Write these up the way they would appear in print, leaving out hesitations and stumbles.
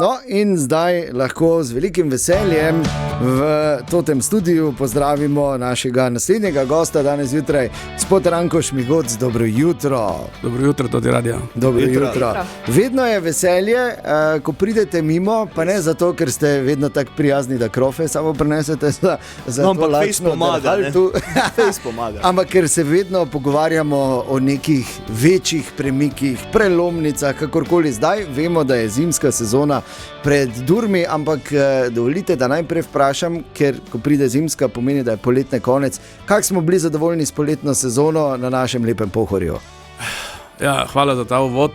No, in zdaj lahko z velikim veseljem v tem studiu pozdravimo našega naslednjega gosta danes jutraj, gospod Ranko Šmigoc. Dobro jutro. Dobro jutro, tudi radio. Dobro jutro. Vedno je veselje, ko pridete mimo, pa ne zato, ker ste vedno tako prijazni, da krofe samo prinesete za no, to lačno pomaga. Ampak ker se vedno pogovarjamo o nekih večjih premikih, prelomnicah, kakorkoli. Zdaj vemo, da je zimska sezona pred durmi, ampak dovolite, da najprej vprašam, ker ko pride zimska, pomeni, da je poletne konec. Kako smo bili zadovoljni s poletno sezono na našem lepem Pohorju? Ja, hvala za ta uvod.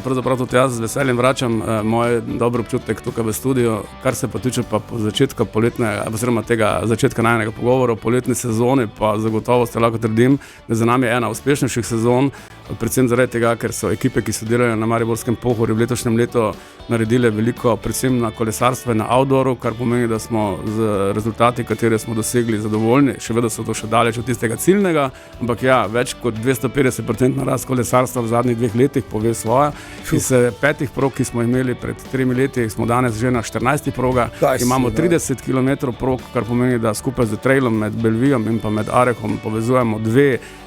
Pravzaprav tudi jaz z veseljem vračam moj dober občutek tukaj v studiu. Kar se pa tiče pa začetka poletnega, oziroma tega začetka najnega pogovora o poletni sezoni, pa zagotovo se lahko trdim, da za nami je ena uspešnejših sezon, predvsem zaradi tega, ker so ekipe, ki so delali na Mariborskem Pohorju v letošnjem letu, naredile veliko, predvsem na kolesarstvu in na outdooru, kar pomeni, da smo z rezultati, katere smo dosegli, zadovoljni. Še vedno so to še daleč od tistega ciljnega, ampak ja, več kot 250% narast kolesarstva v zadnjih 2 letih pove svoje. Iz 5 prog, ki smo imeli pred 3 leti, smo danes že na 14 progah. Imamo 30 km prog, kar pomeni, da skupaj z trailom med Belvijom in pa med Arehom povezujemo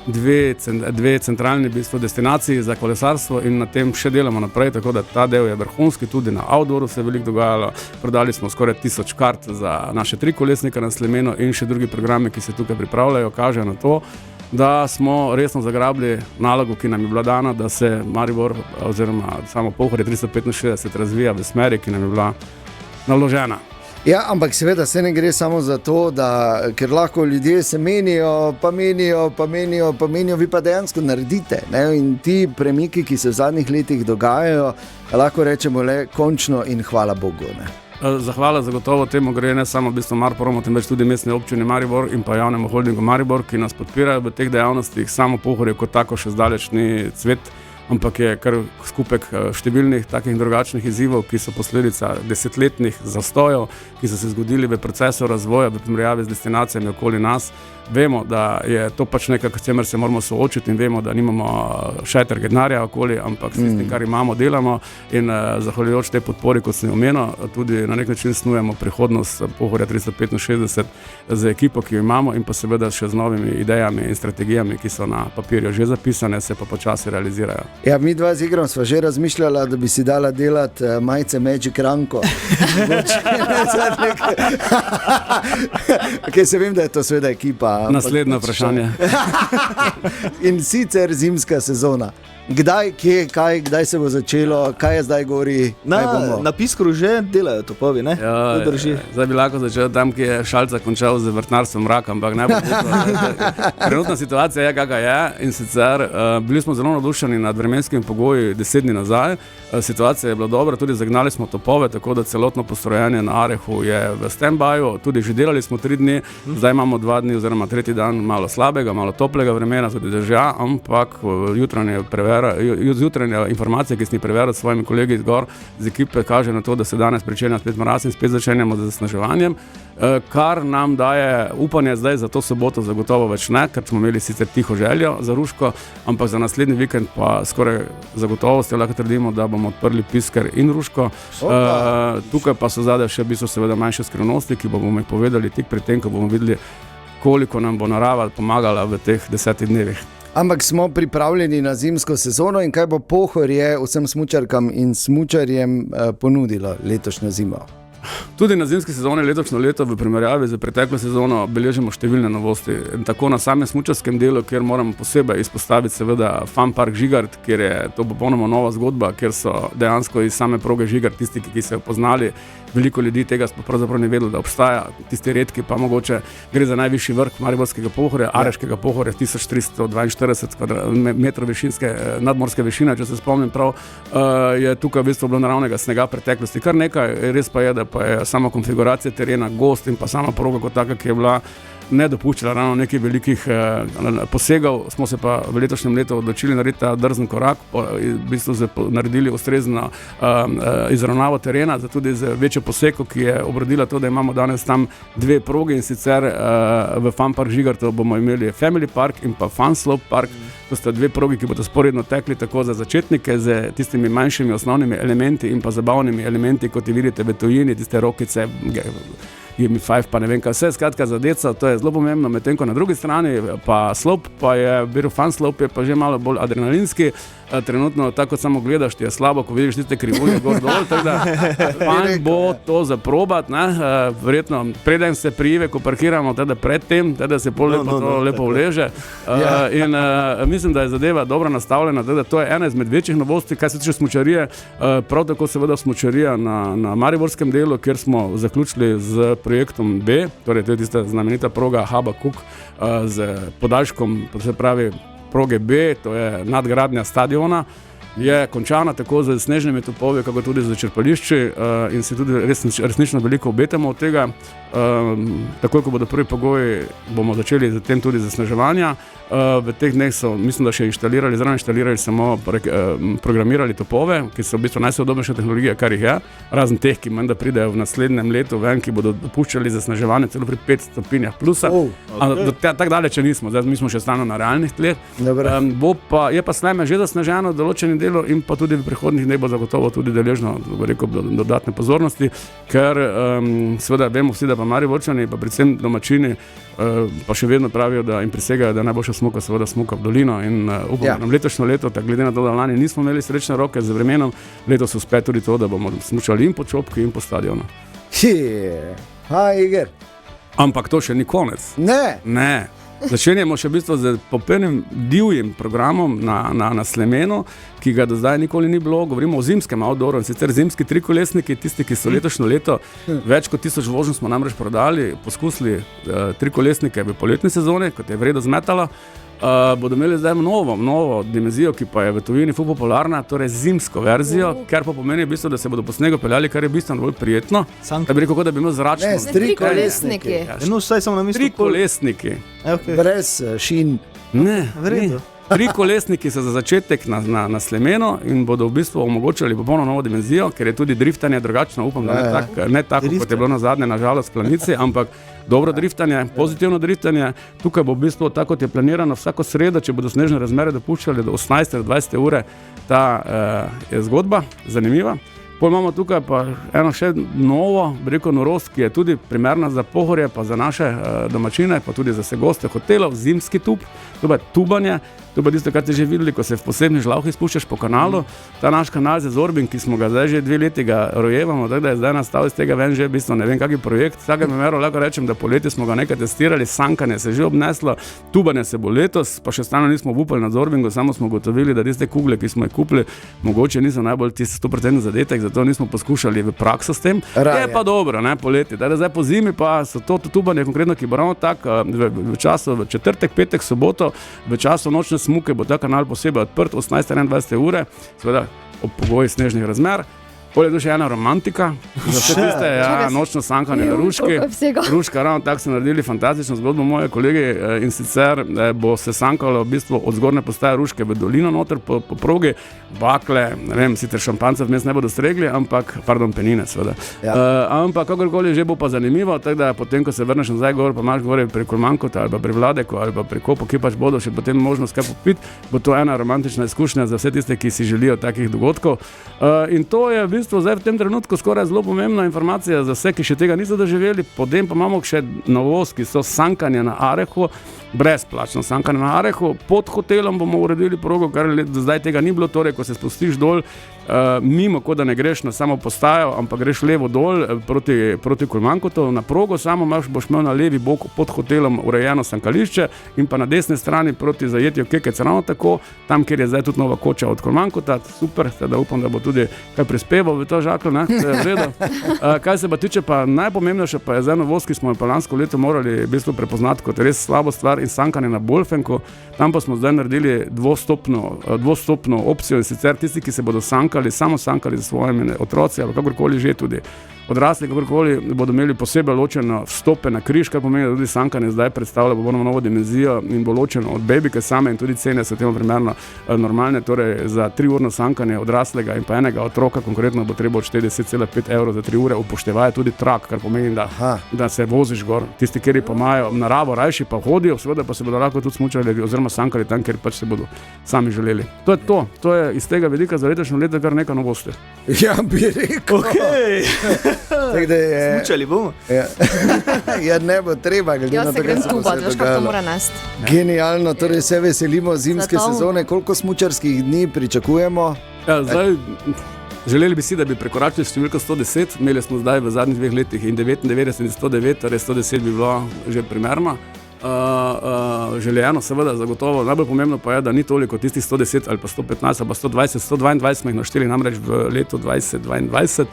dve centralni destinaciji za kolesarstvo in na tem še delamo naprej, tako da ta del je vrhunski. Tudi na outdooru se je veliko dogajalo. Prodali smo skoraj 1000 kart za naše 3-kolesnike na Slemenu in še drugi programi, ki se tukaj pripravljajo, kažejo na to, da smo resno zagrabili nalogo, ki nam je bila dana, da se Maribor oziroma samo Pohorje 365 razvija v smeri, ki nam je bila naložena. Ja, ampak seveda se ne gre samo za to, ker lahko ljudje se menijo, vi pa dejansko naredite. Ne? In ti premiki, ki se v zadnjih letih dogajajo, lahko rečemo le končno in hvala Bogu. Ne? Zahvala zagotovo temu gre ne samo v bistvu Marpromu, temveč tudi mestne občine Maribor in pa javnemu holdingu Maribor, ki nas podpirajo v teh dejavnostih. Samo Pohorje kot tako še zdaleč ni cvet, ampak je kar skupek številnih takih drugačnih izzivov, ki so posledica desetletnih zastojev, ki so se zgodili v procesu razvoja v primerjavi z destinacijami okoli nas. Vemo, da je to pač nekaj, s čimer se moramo soočiti in vemo, da nimamo šajter denarja okoli, ampak s tistim, kar imamo, delamo in zahvaljujoč tej podpori, kot sem omenil, tudi na nek način snujemo prihodnost Pohorja 365 z ekipo, ki jo imamo in pa seveda še z novimi idejami in strategijami, ki so na papirju že zapisane, se pa počasi realizirajo. Ja, mi dva z Igrom sva že razmišljala, da bi si dala delati majice Magic Ranko. Okay, se vem, da je to seveda ekipa. Naslednje vprašanje. In sicer zimska sezona. Kdaj, kje, kaj, kdaj se bo začelo, kaj je zdaj gori? Na Piskru že delajo topovi, ne? Ja, zdaj bi lahko začel tam, ki je Šalca končal z vrtnarstvom Mraka, ampak ne bo trenutna situacija je, kakva je, in sicer bili smo zelo navdušeni nad vremenskimi pogoji 10 dni nazaj. Situacija je bila dobra, tudi zagnali smo topove, tako da celotno postrojenje na Arehu je v stand-byu, tudi že delali smo 3 dni, zdaj imamo 2 dni oziroma 3. dan malo slabega, malo toplega vremena, tudi dežja, ampak jutranja informacija, ki sem jih preveril s svojimi kolegi zgor z ekipe, kaže na to, da se danes pričenja spet mraz in spet začenjamo z zasneževanjem, kar nam daje upanje zdaj za to soboto zagotovo več ne, ker smo imeli sicer tiho željo za Ruško, ampak za naslednji vikend pa skoraj zagotovo lahko trdimo, da bomo odprli Pisker in Ruško. Tukaj pa so zadaj še v bistvu seveda manjše skrivnosti, ki bomo jih povedali tik pred tem, ko bomo videli, koliko nam bo narava pomagala v teh 10 dnevih. Ampak smo pripravljeni na zimsko sezono in kaj bo Pohorje vsem smučarkam in smučarjem ponudilo letošnjo zimo? Tudi na zimski sezoni letošnjo leto v primerjavi z preteklo sezono beležimo številne novosti. Tako na samem smučarskem delu, kjer moramo posebej izpostaviti seveda Fun Park Žigart, kjer je to popolnoma nova zgodba, kjer so dejansko iz same proge Žigart tisti, ki so jo poznali. Veliko ljudi tega pravzaprav ne vedelo, da obstaja. Tisti redki pa mogoče gre za najvišji vrh Mariborskega Pohorja, Areškega Pohorja, 1342 metrov višinske nadmorske višine, če se spomnim prav, je tukaj v bistvu bilo naravnega snega preteklosti. Kar nekaj, res pa je, da pa je sama konfiguracija terena, gost in pa sama proga kot taka, ki je bila ne dopuščala ravno nekih velikih posegov, smo se pa v letošnjem letu odločili narediti ta drzen korak, v bistvu naredili ustrezno izravnavo terena, tudi z večjo poseko, ki je obrodila to, da imamo danes tam 2 proge in sicer v Fun Park Žigartu bomo imeli Family Park in pa Fun Slope Park, To sta dve progi, ki bodo sporedno tekli tako za začetnike z tistimi manjšimi osnovnimi elementi in pa zabavnimi elementi, kot jih vidite v tujini, tiste rokice, Give Me 5, pa ne vem kaj, vse skratka za deca, to je zelo pomembno, medtem ko na drugi strani pa slop, pa je bil fun slop, je pa že malo bolj adrenalinski, trenutno tako kot samo gledaš, ti je slabo, ko vidiš tiste krivulje gor dol, tako da fajn bo to zaprobat, verjetno preden se prijive, ko parkiramo, teda predtem, teda se pol lepo vleže in mislim, da je zadeva dobro nastavljena, teda to je ena izmed večjih novosti, kaj se tiče smučarije, prav tako seveda smučarija na mariborskem delu, kjer smo zaključili z projektom B, torej to je tista znamenita proga Habakuk z podaljškom, se pravi proge B, to je nadgradnja stadiona, je končana tako z snežnimi topovi, kako tudi z črpališči in si tudi resnično veliko obetamo od tega. Takoj, ko bodo prvi pogoji, bomo začeli z tem tudi zasneževanja. V teh dneh so, mislim, da še inštalirali samo programirali topove, ki so v bistvu najsodobnejša tehnologija, kar jih je, razen teh, ki menda pridejo v naslednjem letu ven, ki bodo dopuščali zasneževanje celo pri 5 stopinjah plusa. Tako daleč nismo, zdaj mi smo še stalno na realnih tleh. Je pa Sljeme že zasneženo v določenem delu in pa tudi v prihodnjih dneh bo zagotovo tudi deležno dodatne pozornosti, ker seveda vemo vsi, da pa Mariborčani, pa predvsem domačini, pa še vedno pravijo, da jim prisegajo, da najboljša smuka seveda smuka v dolino in upam, nam letošnjo leto, tako glede na to, da lani nismo imeli srečne roke z vremenom, letos uspe tudi to, da bomo smučali in po čopki in po stadionu. Iger. Ampak to še ni konec. Ne. Začenjamo še v bistvu z popolnim divjim programom na Sljemenu, ki ga do zdaj nikoli ni bilo. Govorimo o zimskem outdooru, in sicer zimski trikolesniki, tisti, ki so letošnjo leto, več kot 1000 voženj smo namreč prodali, poskusili trikolesnike v poletni sezoni, kot je vredo zmetala. Bodo imeli zdaj novo dimenzijo, ki pa je v tujini ful popularna, torej zimsko verzijo, kar pa pomeni v bistvu, da se bodo po snegu peljali, kar je bistveno bolj prijetno. Da bi rekel, da bi imel zračno. Trikolesniki. Trikolesniki. Brez šin. Ne, vredo. Trikolesniki so za začetek na Sljemenu in bodo v bistvu omogočali popolno novo dimenzijo, ker je tudi driftanje drugačno, upam, da ne tako, kot je bilo nazadnje, nažalost, v planici, ampak dobro driftanje, pozitivno driftanje. Tukaj bo v bistvu tako, kot je planirano vsako sredo, če bodo snežne razmere dopuščali do 18-20 ure, ta je zgodba zanimiva. Potem imamo tukaj pa eno še novo, norost, ki je tudi primerna za Pohorje, pa za naše domačine, pa tudi za vse goste hotelov, zimski tub, to je tubanje. To je tisto, kar ste že videli, ko se v posebni žlavhi spuščaš po kanalu. Ta naš kanal z Zorbin, ki smo ga zdaj že 2 leti rojevamo, tako da je zdaj nastal iz tega ven že v bistvu ne vem kakšen projekt. V vsakem primeru lahko rečem, da poleti smo ga nekaj testirali, sankanje se že obneslo, tubanje se bo letos, pa še stalno nismo upali na Zorbingu, samo smo ugotovili, da tiste kugle, ki smo jih kupili, mogoče niso najbolj tisti 100% zadetek, zato nismo poskušali v prakso s tem. Je pa dobro, ne, poleti. Zdaj po zimi pa so to tubanje konkretno, ki bo ravno tako v času v četrtek, petek, soboto, v času nočne smuke bo ta kanal posebej odprt 18-21 ure, seveda ob pogoji snežnih razmer. Poleg tega še ena romantika, za vse tiste nočno sankanje na Ruški. Ruška, ravno tako so naredili fantastično zgodbo moje kolegi in sicer bo se sankalo v bistvu od zgornje postaje Ruške v dolino noter po progi, bakle, ne vem, sicer šampancev vmes ne bodo stregli, ampak, penine seveda. Ampak kakorkoli že bo pa zanimivo, tako da potem, ko se vrneš nazaj gor, pa imaš gore pri Kolmankota ali pa pri Vladeku ali pa pri Kopu, ki pač bodo še potem možnost kaj popiti, bo to ena romantična izkušnja za vse tiste, ki si želijo takih dogodkov. In to je v bistvu zdaj v tem trenutku skoraj zelo pomembna informacija za vse, ki še tega niso doživeli. Potem pa imamo še novost, ki so sankanje na Arehu, brezplačno sankanje na Arehu. Pod hotelom bomo uredili progo, kar do zdaj tega ni bilo, torej ko se spustiš dol, mimo, kot da ne greš na samo postajo, ampak greš levo dol proti Kolmankotu, na progo samo boš imel na levi bok pod hotelom urejeno sankališče in pa na desni strani proti zajetju Kekec, ravno tako, tam, kjer je zdaj tudi nova koča od Kolmankota, super, da upam, da bo tudi kaj prispeval v to žaklo, ne, v redu. Kaj se pa tiče, pa najpomembnejše pa je zdaj novost, ki smo jo pa lansko leto morali v bistvu prepoznati kot res slabo stvar in sankanje na Bolfenku, tam pa smo zdaj naredili dvostopno opcijo in sicer tisti, ki se bodo samo sankali za svojimi otroci ali kakorkoli že tudi Odrasli, kakorkoli, bodo imeli posebej ločeno vstope na križ, kar pomeni, da tudi sankanje zdaj predstavlja popolnoma novo dimenzijo in bo ločeno od bebike same in tudi cene so temu primerno normalne, torej za 3-urno sankanje odraslega in pa enega otroka konkretno bo treba odšteti 10,5 € za 3 ure, upoštevaje tudi trak, kar pomeni, da se voziš gor. Tisti, kjer pa imajo naravo, rajši pa hodijo, seveda pa se bodo lahko tudi smučali oziroma sankali tam, kjer pač se bodo sami želeli. To je to. To je iz tega vidika za letošnje leto kar nekaj novosti. Ja, bi rekel. Okay. Smučali bomo. Ja, ne bo treba. Jaz se grem tubat, veš, kako to mora nesti. Genialno, torej se veselimo zimske sezone. Koliko smučarskih dni pričakujemo? Ja, zdaj, želeli bi si, da bi prekoračili številko 110. Imeli smo zdaj v zadnjih 2 letih in 99 in 109, torej 110 bi bilo že primerno. Željeno, seveda, zagotovo. Najbolj pomembno pa je, da ni toliko tistih 110 ali pa 115 ali pa 120, 122 smo jih našteli namreč v letu 2022,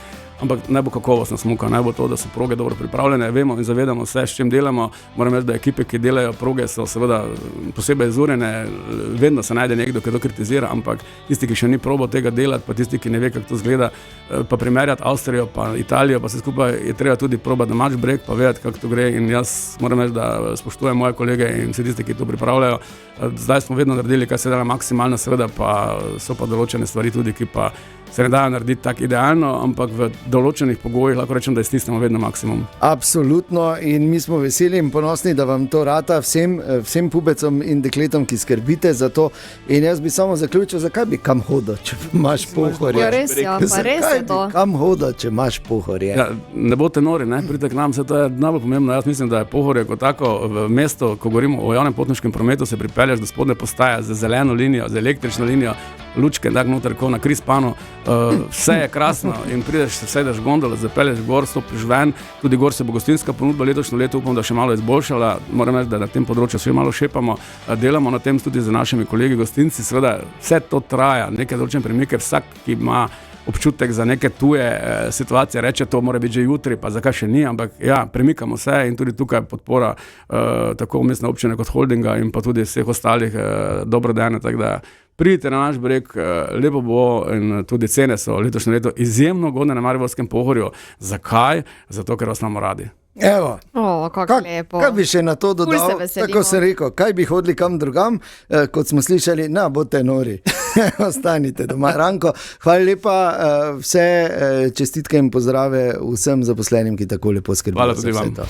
ampak ne bo kakovostna smuka, ne bo to, da so proge dobro pripravljene, vemo in zavedamo se, s čim delamo. Moram reči, da ekipe, ki delajo proge, so seveda posebej izurjene, vedno se najde nekdo, ki to kritizira, ampak tisti, ki še ni probal tega delati, pa tisti, ki ne ve, kako to zgleda, pa primerjati Avstrijo pa Italijo, pa se skupaj je treba tudi probati na match break, pa vedeti, kako to gre, in jaz moram reči, da spoštujem moje kolege in vse tisti, ki to pripravljajo. Zdaj smo vedno naredili, kar se da maksimalno, seveda pa so pa določene stvari tudi, ki pa se ne dajo narediti tako idealno, ampak v določenih pogojih lahko rečem, da iztisnemo vedno maksimum. Absolutno, in mi smo veseli in ponosni, da vam to rata, vsem pubecom in dekletom, ki skrbite za to. In jaz bi samo zaključil, zakaj bi kam hodil, če imaš pohorje? Ja, res, ja, pa res je to. Kam hodil, če imaš pohorje? Ja, ne boste nori, ne? Pridite k nam, vse to je najbolj pomembno. Jaz mislim, da je Pohorje kot tako v mesto, ko govorimo o javnem potniškem prometu, se pripelješ do spodnje postaje z zeleno linijo, z električno linijo, lučke, tak noter, ko na Krispanu, vse je krasno in prideš, sedeš v gondolo, zapelješ gor, stopiš ven, tudi gor se bo gostinska ponudba letošnjo leto, upam, da še malo izboljšala, moram reči, da na tem področju vsi malo šepamo, delamo na tem tudi z našimi kolegi gostinci, seveda vse to traja, neke določene premike, vsak, ki ima občutek za neke tuje situacije, reče, to mora biti že jutri, pa zakaj še ni, ampak ja, premikamo se in tudi tukaj podpora tako mestne občine kot holdinga in pa tudi vseh ostalih dobrodejne, tako da pridite na naš breg, lepo bo in tudi cene so letošnje leto izjemno ugodne na Mariborskem Pohorju. Zakaj? Zato, ker vas imamo radi. Evo, kako lepo. Kaj bi še na to dodal? Tako sem rekel, kaj bi hodili kam drugam, kot smo slišali, bote nori. Ostanite doma. Ranko, hvala lepa, vse čestitke in pozdrave vsem zaposlenim, ki tako lepo skrbijo za vse to.